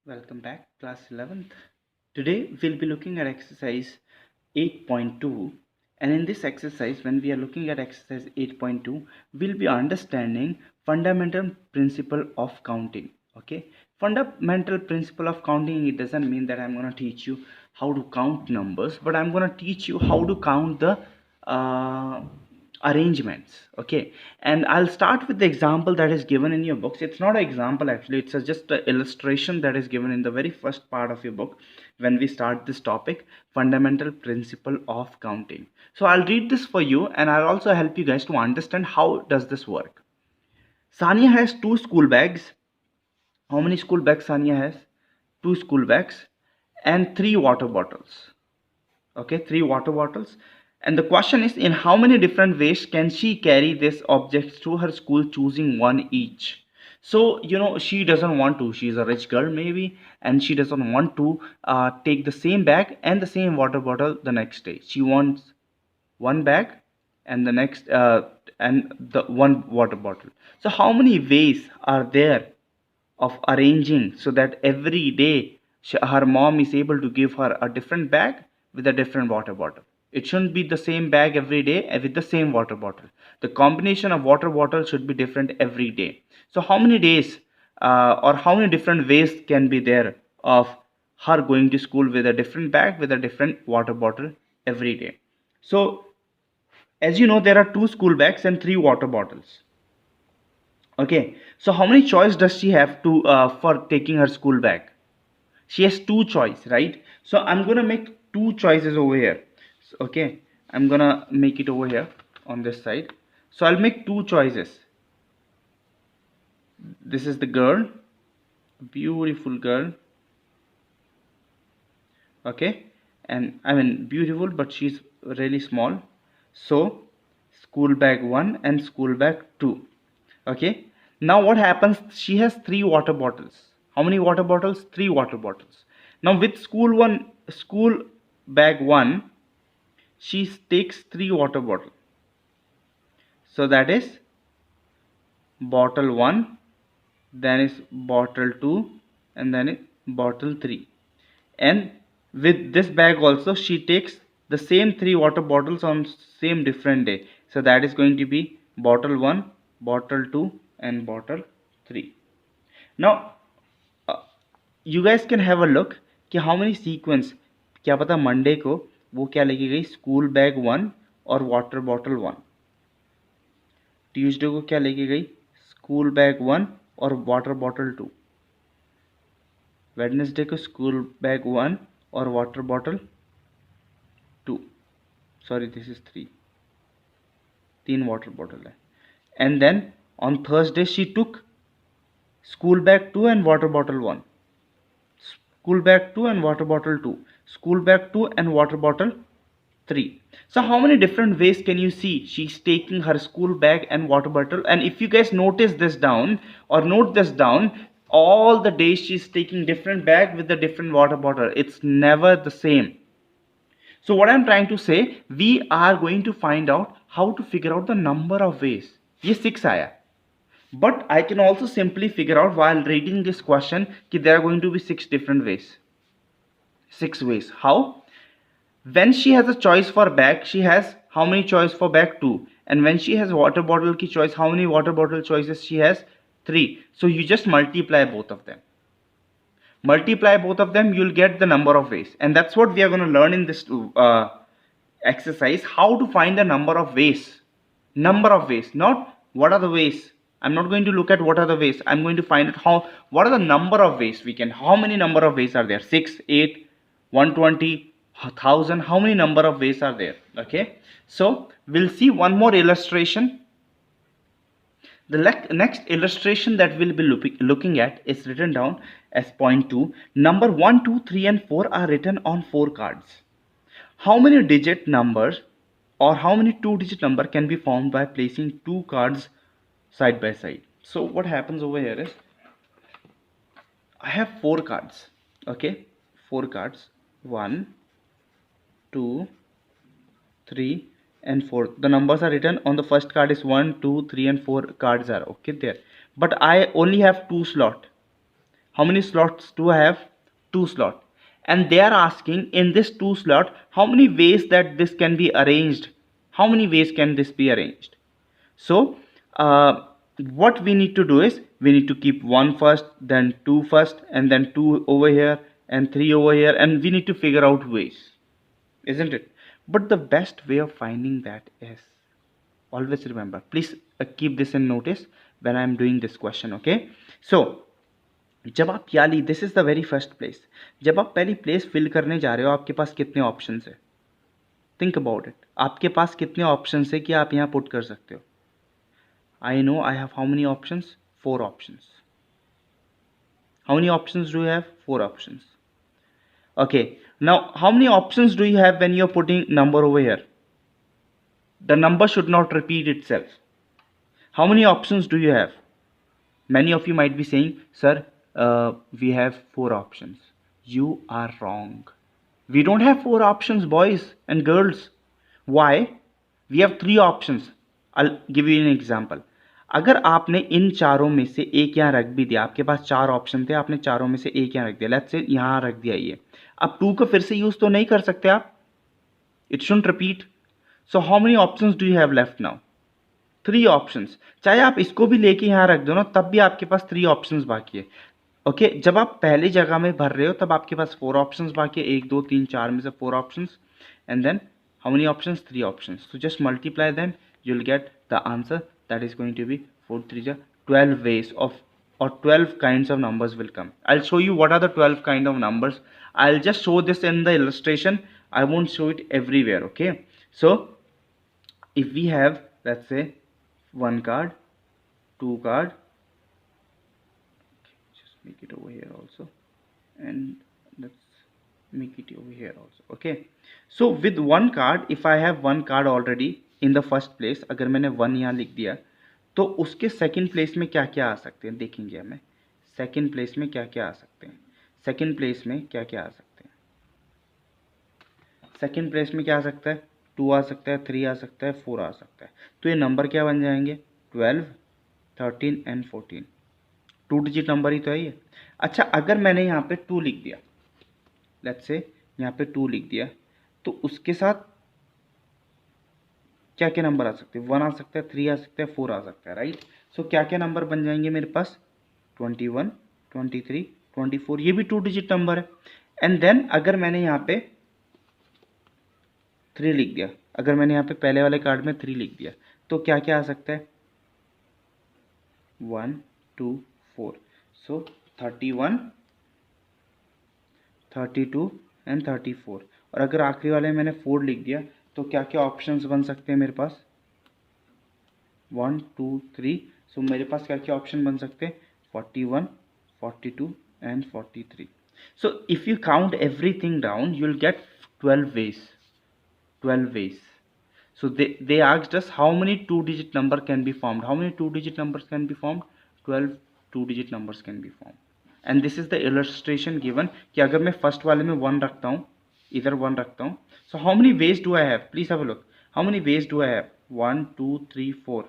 Welcome back, class 11th. Today we'll be looking at exercise 8.2, and in this exercise, when we are looking at exercise 8.2, we'll be understanding fundamental principle of counting. Okay, fundamental principle of counting, it doesn't mean that I'm going to teach you how to count numbers, but I'm going to teach you how to count the uh, arrangements. Okay, and I'll start with the example that is given in your books. It's not an example, actually, it's just an illustration that is given in the very first part of your book when we start this topic, fundamental principle of counting. So I'll read this for you, and I'll also help you guys to understand how does this work. Sania has two school bags. How many school bags Sania has? Two school bags and three water bottles. Okay, three water bottles. And the question is, in how many different ways can she carry this object to her school, choosing one each? So she doesn't want to, she's a rich girl maybe, and she doesn't want to take the same bag and the same water bottle the next day. She wants one bag and the next and the one water bottle. So how many ways are there of arranging so that every day her mom is able to give her a different bag with a different water bottle? It shouldn't be the same bag every day with the same water bottle. The combination of water bottles should be different every day. So how many days or how many different ways can be there of her going to school with a different bag with a different water bottle every day? So as you know, there are two school bags and three water bottles. Okay, so how many choice does she have to for taking her school bag? She has two choice, right? So I'm gonna make two choices over here. Okay, I'm gonna make it over here on this side. So I'll make two choices. This is the girl, beautiful girl. Okay, and I mean beautiful, but she's really small. So school bag 1 and school bag 2. Okay, now what happens, she has three water bottles. How many water bottles? Three water bottles. Now with school bag 1, she takes three water bottle. So that is bottle 1, then is bottle 2, and then is bottle 3. And with this bag also, she takes the same three water bottles on same different day. So that is going to be bottle 1, bottle 2, and bottle 3. Now you guys can have a look कि how many sequence, क्या पता Monday को वो क्या लेके गई, school bag 1 और water bottle 1. Tuesday को क्या लेके गई, स्कूल बैग 1 और वाटर बॉटल 2. वेडनेसडे को स्कूल बैग 1 और water bottle 2. Sorry, this is 3. तीन वाटर बॉटल है. And then on Thursday she took school bag 2 and water bottle 1, school bag 2 and water bottle 2, school bag 2 and water bottle 3. So how many different ways can you see she's taking her school bag and water bottle? And if you guys notice this down or note this down, all the days she's taking different bag with the different water bottle. It's never the same. So what I'm trying to say, we are going to find out how to figure out the number of ways. ये 6 आया. But I can also simply figure out while reading this question that there are going to be 6 different ways. 6 ways. How? When she has a choice for bag, she has how many choice for bag? 2. And when she has water bottle ki choice, how many water bottle choices she has? 3. So you just multiply both of them. Multiply both of them, you'll get the number of ways. And that's what we are going to learn in this exercise, how to find the number of ways. Number of ways, not what are the ways. I'm not going to look at what are the ways. I'm going to find out what are the number of ways we can, how many number of ways are there? 6, 8, 120, 1000. How many number of ways are there? Okay, so we'll see one more illustration. The next illustration that we'll be looking at is written down as point 2. Number 1, 2, 3 and 4 are written on 4 cards. How many digit numbers or how many 2-digit number can be found by placing 2 cards side by side? So what happens over here is, I have 4 cards. Okay, 4 cards. 1, 2, 3 and 4. The numbers are written on the first card is 1, 2, 3 and 4 cards are okay there. But I only have 2 slot. How many slots do I have? 2 slot. And they are asking in this 2 slot how many ways that this can be arranged. How many ways can this be arranged? So what we need to do is we need to keep 1 first, then 2 first, and then 2 over here and 3 over here, and we need to figure out ways, isn't it? But the best way of finding that is, always remember, please keep this in notice when I am doing this question, okay? So जब आप याली, this is the very first place, जब आप पहली place fill करने जा रहे हो आपके पास कितने ऑप्शन है? थिंक अबाउट इट, आपके पास कितने ऑप्शन है कि आप यहाँ पुट कर सकते हो? I know I have how many options? 4 options. How many options do you have? 4 options. Okay, now how many options do you have when you're putting number over here? The number should not repeat itself. How many options do you have? Many of you might be saying, sir, we have 4 options. You are wrong. We don't have 4 options, boys and girls. Why? We have 3 options. I'll give you an example. अगर आपने इन चारों में से एक यहाँ रख भी दिया, आपके पास 4 ऑप्शन थे, आपने चारों में से एक यहाँ रख दिया, लेट्स से यहाँ रख दिया ये, अब 2 को फिर से यूज तो नहीं कर सकते आप, it shouldn't repeat. So how many options do you have left now? 3 options. चाहे आप इसको भी लेके यहाँ रख दो ना, तब भी आपके पास 3 ऑप्शंस बाकी है. ओके, जब आप पहली जगह में भर रहे हो तब आपके पास 4 ऑप्शंस बाकी है, 1 2 3 4 में से 4 options, and then how many options? 3 options. So just multiply them, you will get the answer, that is going to be 4 3 12 ways of, or 12 kinds of numbers will come. I'll show you what are the 12 kind of numbers. I'll just show this in the illustration. I won't show it everywhere, okay? So if we have, let's say, 1 card, 2 card, just make it over here also, and let's make it over here also, okay? So with 1 card, if I have 1 card already in the first place, अगर मैंने 1 यहाँ लिख दिया, तो उसके second place में क्या क्या आ सकते हैं देखेंगे हमें. सेकंड प्लेस में क्या क्या आ सकते हैं? सेकंड प्लेस में क्या क्या आ सकते हैं? सेकंड प्लेस में क्या आ सकता है? 2 आ सकता है, 3 आ सकता है, 4 आ सकता है. तो ये नंबर क्या बन जाएंगे? 12, 13 एंड 14. 2 डिजिट नंबर ही तो है ये. अच्छा, अगर मैंने यहाँ पे 2 लिख दिया, लेट्स से यहाँ पे 2 लिख दिया, तो उसके साथ क्या क्या नंबर आ सकते हैं? 1 आ सकता है, 3 आ सकता है, 4 आ सकता है, राइट? सो क्या क्या नंबर बन जाएंगे मेरे पास? 21, 23, 24. ये भी 2 डिजिट नंबर है. एंड देन अगर मैंने यहाँ पे 3 लिख दिया, अगर मैंने यहाँ पे पहले वाले कार्ड में 3 लिख दिया, तो क्या क्या आ सकता है? 1 2 4. सो 31, 32 एंड 34. और अगर आखिरी वाले में मैंने 4 लिख दिया, तो क्या क्या ऑप्शंस बन सकते हैं मेरे पास? 1 2 3. सो मेरे पास क्या क्या ऑप्शन बन सकते हैं? 41, 42 and 43. So if you count everything down, you will gate 12 ways. 12 ways. So they asked us how many 2-digit number can be formed. How many 2-digit numbers can be formed? 12 2-digit numbers can be formed. And this is the illustration given कि अगर मैं first वाले में 1 रखता हूँ, इधर 1 रखता हूँ, so how many ways do I have? Please have a look. How many ways do I have? 1 2 3 4.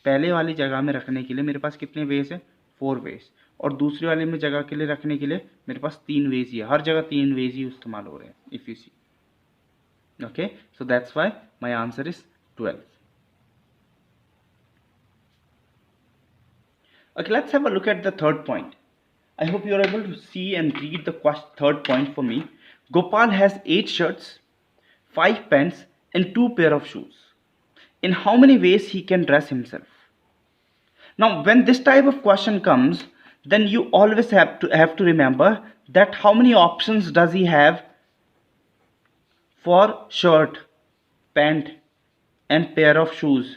पहले वाली जगह में रखने के लिए मेरे पास कितने वेज है? 4 वेज. और दूसरी वाले में जगह के लिए रखने के लिए मेरे पास 3 वेज ही है. हर जगह 3 वेज ही इस्तेमाल हो रहे हैं, if you see. Okay, so that's why my answer is 12. Okay, let's have a look at the third point. I hope you are able to see and read the third point for me. Gopal has 8 shirts, 5 pants and 2 pair of shoes. In how many ways he can dress himself? Now when this type of question comes, then you always have to remember that how many options does he have for shirt, pant and pair of shoes.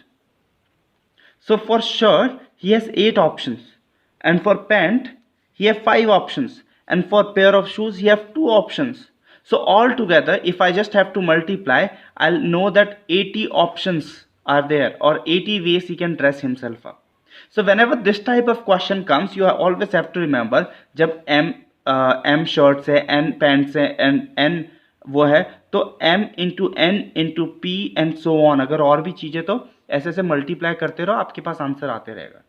So for shirt he has 8 options, and for pant he have 5 options, and for pair of shoes he have 2 options. So altogether if I just have to multiply, I'll know that 80 options are there, or 80 ways he can dress himself up. So whenever this type of question comes, you always have to remember, जब m shirts है, n pants है and n वो है, तो m into n into p and so on. अगर और भी चीजें तो ऐसे ऐसे मल्टीप्लाई करते रहो, आपके पास आंसर आते रहेगा.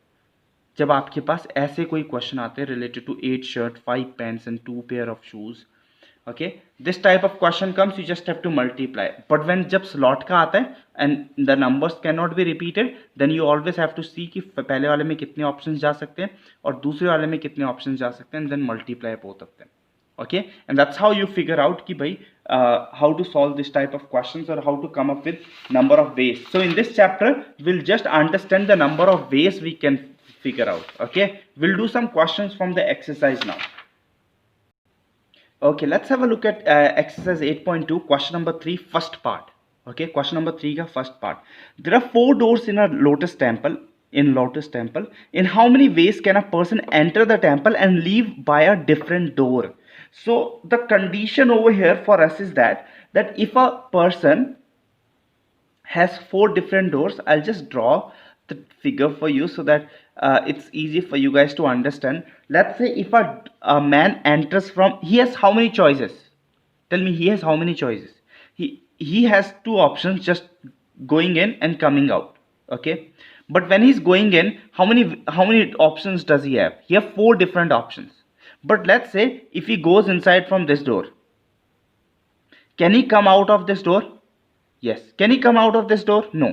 जब आपके पास ऐसे कोई क्वेश्चन आते हैं related to 8 shirt 5 pants and 2 pair of shoes. Okay, this type of question comes, you just have to multiply. But when जब slot का आता है and the numbers cannot be repeated, then you always have to see कि पहले वाले में कितने options जा सकते हैं और दूसरे वाले में कितने options जा सकते हैं, and then multiply both of them. Okay, and that's how you figure out कि भाई how to solve this type of questions or how to come up with number of ways. So in this chapter we'll just understand the number of ways we can figure out. Okay, we'll do some questions from the exercise now. Okay, let's have a look at exercise 8.2, question number 3, first part. Okay, question number 3 ka first part. There are 4 doors in a lotus temple. In how many ways can a person enter the temple and leave by a different door? So the condition over here for us is that if a person has 4 different doors, I'll just draw the figure for you so that it's easy for you guys to understand. Let's say if a man enters from, he has how many choices? Tell me, he has how many choices? He has 2 options, just going in and coming out. Okay, but when he's going in, how many options does he have? He have 4 different options. But let's say if he goes inside from this door, can he come out of this door? Yes. Can he come out of this door? No.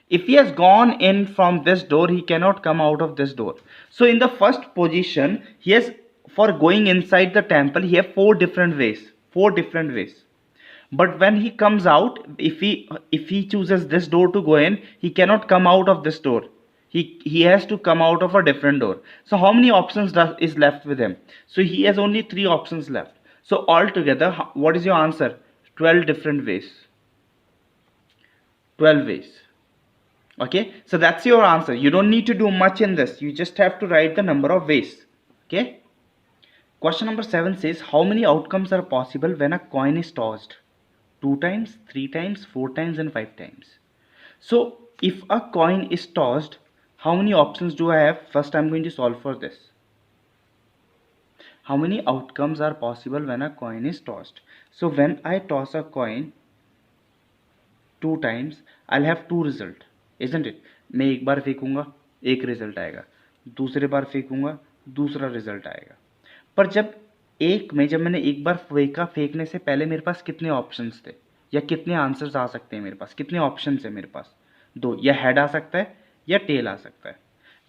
If he has gone in from this door, he cannot come out of this door. So in the first position, he has, for going inside the temple, he have 4 different ways. 4 different ways. But when he comes out, if he chooses this door to go in, he cannot come out of this door. He has to come out of a different door. So how many options is left with him? So he has only 3 options left. So altogether, what is your answer? 12 different ways. 12 ways. Okay, so that's your answer. You don't need to do much in this. You just have to write the number of ways. Okay, question number 7 says, how many outcomes are possible when a coin is tossed? 2 times, 3 times, 4 times and 5 times. So if a coin is tossed, how many options do I have? First I'm going to solve for this. How many outcomes are possible when a coin is tossed? So when I toss a coin 2 times, I'll have 2 result, isn't it? मैं एक बार फेंकूंगा, एक result आएगा, दूसरे बार फेंकूंगा, दूसरा result आएगा. पर जब मैंने एक बार फेंका, फेंकने से पहले मेरे पास कितने ऑप्शंस थे या कितने आंसर्स आ सकते हैं मेरे पास, कितने ऑप्शंस है मेरे पास? 2. या हेड आ सकता है या टेल आ सकता है.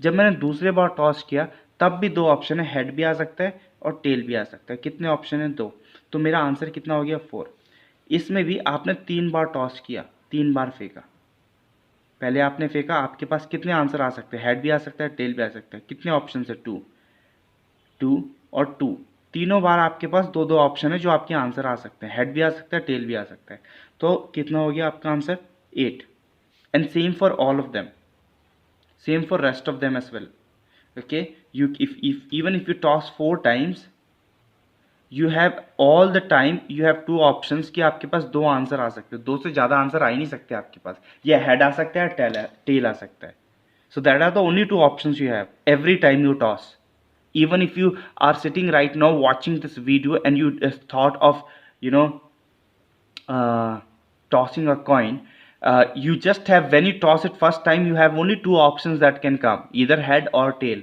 जब मैंने दूसरे बार टॉस किया तब भी 2 ऑप्शन है, हेड भी आ सकता है और टेल भी आ सकता है. कितने ऑप्शन है? 2. तो मेरा आंसर कितना हो गया? 4. इसमें भी आपने 3 बार टॉस किया, 3 बार फेंका. पहले आपने फेंका, आपके पास कितने आंसर आ सकते हैं? हेड भी आ सकता है, टेल भी आ सकता है. कितने ऑप्शन है? 2 और 2. तीनों बार आपके पास 2 ऑप्शन है जो आपके आंसर आ सकते हैं. हेड भी आ सकता है, टेल भी आ सकता है. तो कितना हो गया आपका answer? 8. And same for all of them, same for rest of them as well. Okay, even if you toss 4 times, you have all the time, you have 2 options कि आपके पास 2 आंसर आ सकते हैं. 2 से ज़्यादा आंसर आ ही नहीं सकते आपके पास. या हेड आ सकता है, टेल आ सकता है. So that are the only 2 options you have every time you toss. Even if you are sitting right now watching this video and you thought of, tossing a coin, you just have, when you toss it first time, you have only 2 options that can come, either head or tail.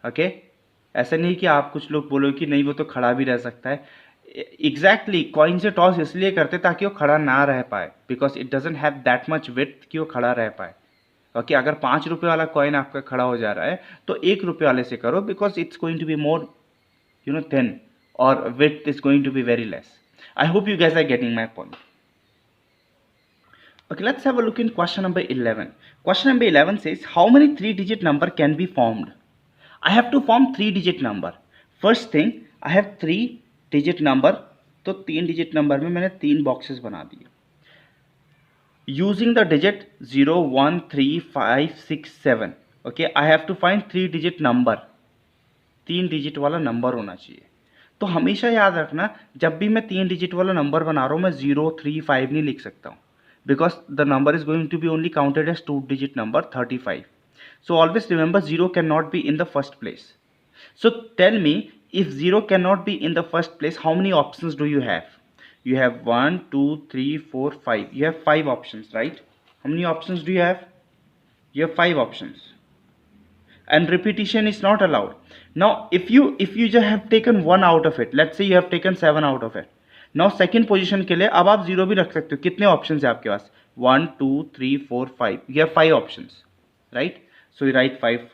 Okay, ऐसा नहीं कि आप कुछ लोग बोलो कि नहीं वो तो खड़ा भी रह सकता है. एग्जैक्टली कॉइन से टॉस इसलिए करते ताकि वो खड़ा ना रह पाए, because it doesn't have that much width कि वो खड़ा रह पाए. ओके, अगर 5 रुपये वाला कॉइन आपका खड़ा हो जा रहा है तो 1 रुपये वाले से करो, because it's going to be more thin और width is going to be very less. I hope you guys are getting my point. Okay, let's have a look in question number 11. Question number 11 says, how many 3-digit number can be formed? I have to form 3-digit number. First thing, I have 3-digit number. तो 3-digit number में मैंने 3 boxes बना दिए. Using the digit 0, 1, 3, 5, 6, 7. Okay, I have to find 3-digit number. 3-digit वाला number होना चाहिए. तो हमेशा याद रखना, जब भी मैं 3-digit वाला नंबर बना रहा हूँ, मैं 0, 3, 5 नहीं लिख सकता हूँ, because the number is going to be only counted as 2-digit number 35. So always remember 0 cannot be in the first place. So tell me, if 0 cannot be in the first place, how many options do you have? You have 1, 2, 3, 4, 5. You have 5 options, right? How many options do you have? You have 5 options. and repetition is not allowed. Now if you just have taken 1 out of it, let's say you have taken 7 out of it, now second position के लिए अब आप 0 भी रख सकते हो. कितने options है आपके पास? 1 2 3 4 5. you have 5 options, right? so you write 5.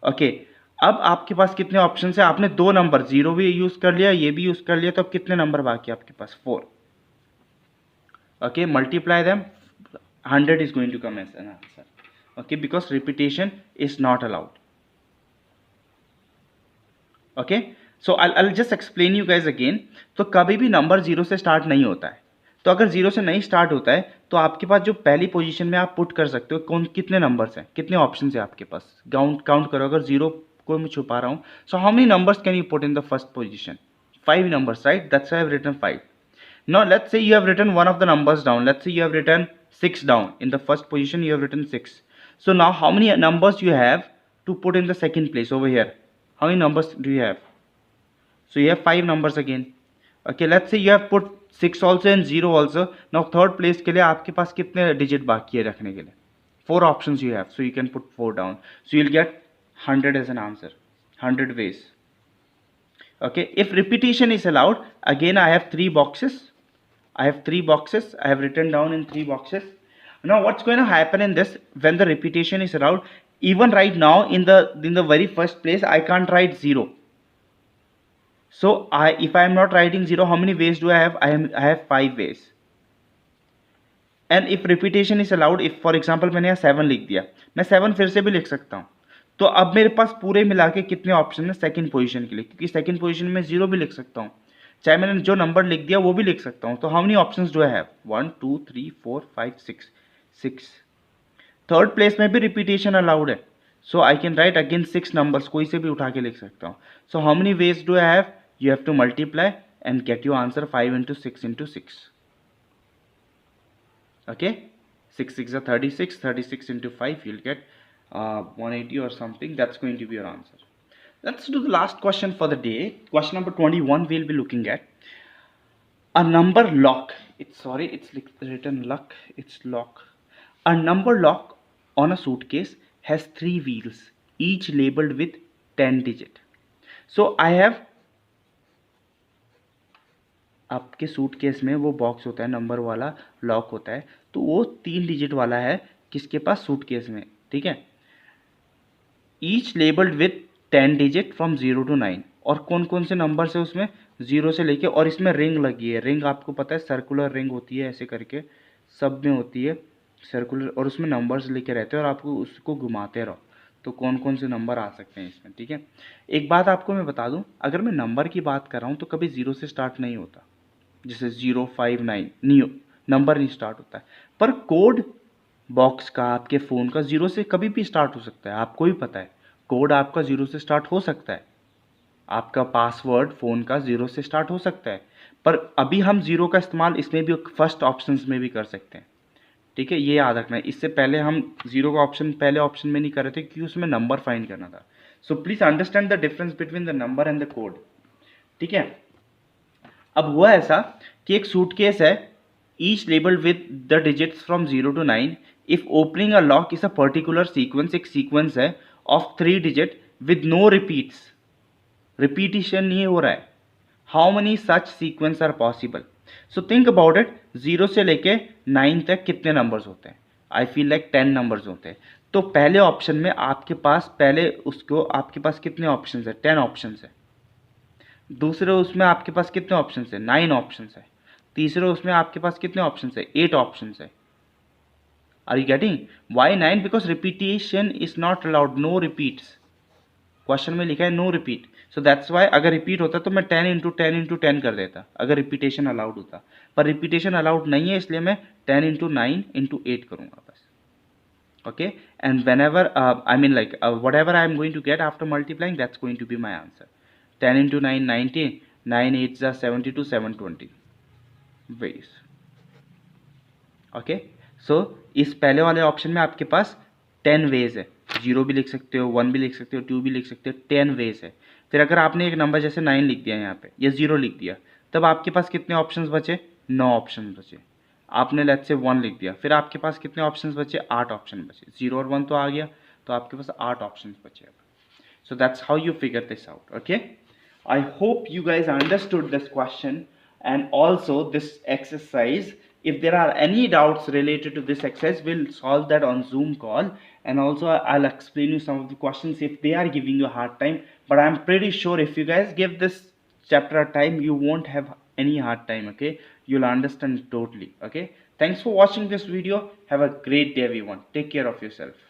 okay, अब आपके पास कितने ऑप्शंस है? आपने दो नंबर 0 भी यूज कर लिया, ये भी यूज कर लिया, तो अब कितने नंबर बाकी आपके पास? 4. okay, multiply them, 100 is going to come as an answer. okay, because repetition is not allowed. okay, so I'll just explain you guys again. तो कभी भी नंबर 0 से स्टार्ट नहीं होता है. तो अगर 0 से नहीं स्टार्ट होता है तो आपके पास जो पहली पोजीशन में आप पुट कर सकते हो, कौन कितने नंबर्स हैं, कितने ऑप्शंस है आपके पास? काउंट करो. अगर 0 को मैं छुपा रहा हूँ, so how many numbers can you put in the first position? 5 numbers, right? That's why I have written 5. Now let's say you have written one of the numbers down. Let's say you have written 6 down. In the first position you have written 6. So now how many numbers you have to put in the second place over here? How many numbers do you have? So you have 5 numbers again. okay, let's say you have put 6 also and 0 also. now third place के लिए आपके पास कितने digit बाकी है रखने के लिए? 4 options you have, so you can put 4 down. so you'll get 100 as an answer. 100 ways. okay, if repetition is allowed, again I have 3 boxes. I have written down in 3 boxes. now what's going to happen in this? when the repetition is allowed, even right now in the very first place I can't write 0. so if I am not writing 0, how many ways do I have? I have 5 ways. and if repetition is allowed, if for example मैंने यहाँ 7 लिख दिया, मैं 7 फिर से भी लिख सकता हूँ. तो अब मेरे पास पूरे मिला के कितने ऑप्शन है सेकंड पोजीशन के लिए? क्योंकि सेकंड पोजीशन में 0 भी लिख सकता हूँ, चाहे मैंने जो नंबर लिख दिया वो भी लिख सकता हूँ. तो how many options do I have? 1 2 3 4 5 6. Third place में भी रिपीटेशन अलाउड है, so I can write again 6 numbers, कोई से भी उठा के लिख सकता हूँ. So how many ways do I have? You have to multiply and get your answer 5 into 6 into 6. okay, 6 6 are 36. 36 into 5, you'll get 180 or something. That's going to be your answer. Let's do the last question for the day. Question number 21 we'll be looking at. A number lock, it's written luck, it's lock. A number lock on a suitcase has 3 wheels, each labeled with 10 digit. So I have, आपके suitcase में वो box होता है number वाला, lock होता है, तो वो 3 डिजिट वाला है किसके पास? सूटकेस में. ठीक है, each labelled with 10 digit from 0 to 9. और कौन कौन से नंबर्स है उसमें? 0 से लेके, और इसमें रिंग लगी है. रिंग आपको पता है सर्कुलर रिंग होती है, ऐसे करके सब में होती है सर्कुलर, और उसमें नंबर्स लिखे रहते हैं और आपको उसको घुमाते रहो. तो कौन कौन से नंबर आ सकते हैं इसमें? ठीक है, एक बात आपको मैं बता दूं, अगर मैं नंबर की बात कर रहा हूँ तो कभी 0 से स्टार्ट नहीं होता. जैसे 0 5 9 नहीं, नंबर नहीं स्टार्ट होता है. पर कोड बॉक्स का, आपके फ़ोन का 0 से कभी भी स्टार्ट हो सकता है. आपको भी पता है कोड आपका 0 से स्टार्ट हो सकता है, आपका पासवर्ड फ़ोन का 0 से स्टार्ट हो सकता है. पर अभी हम 0 का इस्तेमाल इसमें भी फर्स्ट ऑप्शंस में भी कर सकते हैं. ठीक है, ये याद रखना है. इससे पहले हम 0 का ऑप्शन पहले ऑप्शन में नहीं कर रहे थे क्योंकि उसमें नंबर फाइंड करना था. So please understand the difference between the number and the code. ठीक है, अब हुआ ऐसा कि एक सूटकेस है, each labelled with the digits from 0 to 9. If opening a lock is a particular sequence, एक सीक्वेंस है of 3 digit with no repeats, repetition नहीं हो रहा है. How many such sequence are possible? So think about it. 0 से लेके 9 तक कितने नंबर्स होते हैं? आई फील लाइक 10 नंबर्स होते हैं. तो पहले ऑप्शन में आपके पास, पहले उसको आपके पास कितने ऑप्शन है? 10 ऑप्शन है. दूसरे उसमें आपके पास कितने ऑप्शन है? 9 ऑप्शन है. तीसरे उसमें आपके पास कितने ऑप्शन है? 8 ऑप्शन है. Are you getting? Why 9? Because repetition is not allowed, no repeats. Question में लिखा है no repeat, so that's why. अगर रिपीट होता तो मैं 10 into 10 into 10 कर देता अगर रिपीटेशन अलाउड होता. पर रिपीटेशन अलाउड नहीं है, इसलिए मैं 10 into 9 into 8 करूँगा बस. okay, and whenever I mean like whatever I am going to get after multiplying, that's going to be my answer. 10 into 9 90, 9 8s are 72, 720 ways. okay, so इस पहले वाले ऑप्शन में आपके पास 10 वेज है. 0 भी लिख सकते हो, 1 भी लिख सकते हो, 2 भी लिख सकते हो, 10 वेज है. फिर अगर आपने एक नंबर जैसे 9 लिख दिया यहाँ पे या 0 लिख दिया, तब आपके पास कितने ऑप्शंस बचे? 9 ऑप्शन बचे. आपने लेट्स से 1 लिख दिया, फिर आपके पास कितने ऑप्शंस बचे? 8 ऑप्शन बचे. 0 और 1 तो आ गया, तो तो आपके पास 8 ऑप्शन बचे अब. So that's how you figure this out. Okay, I hope you guys understood this question and also this exercise. If there are any doubts related to this exercise, we'll solve that on Zoom call, and also I'll explain you some of the questions if they are giving you a hard time. But I'm pretty sure if you guys give this chapter a time, you won't have any hard time. Okay, you'll understand totally. Okay, thanks for watching this video. Have a great day everyone. Take care of yourself.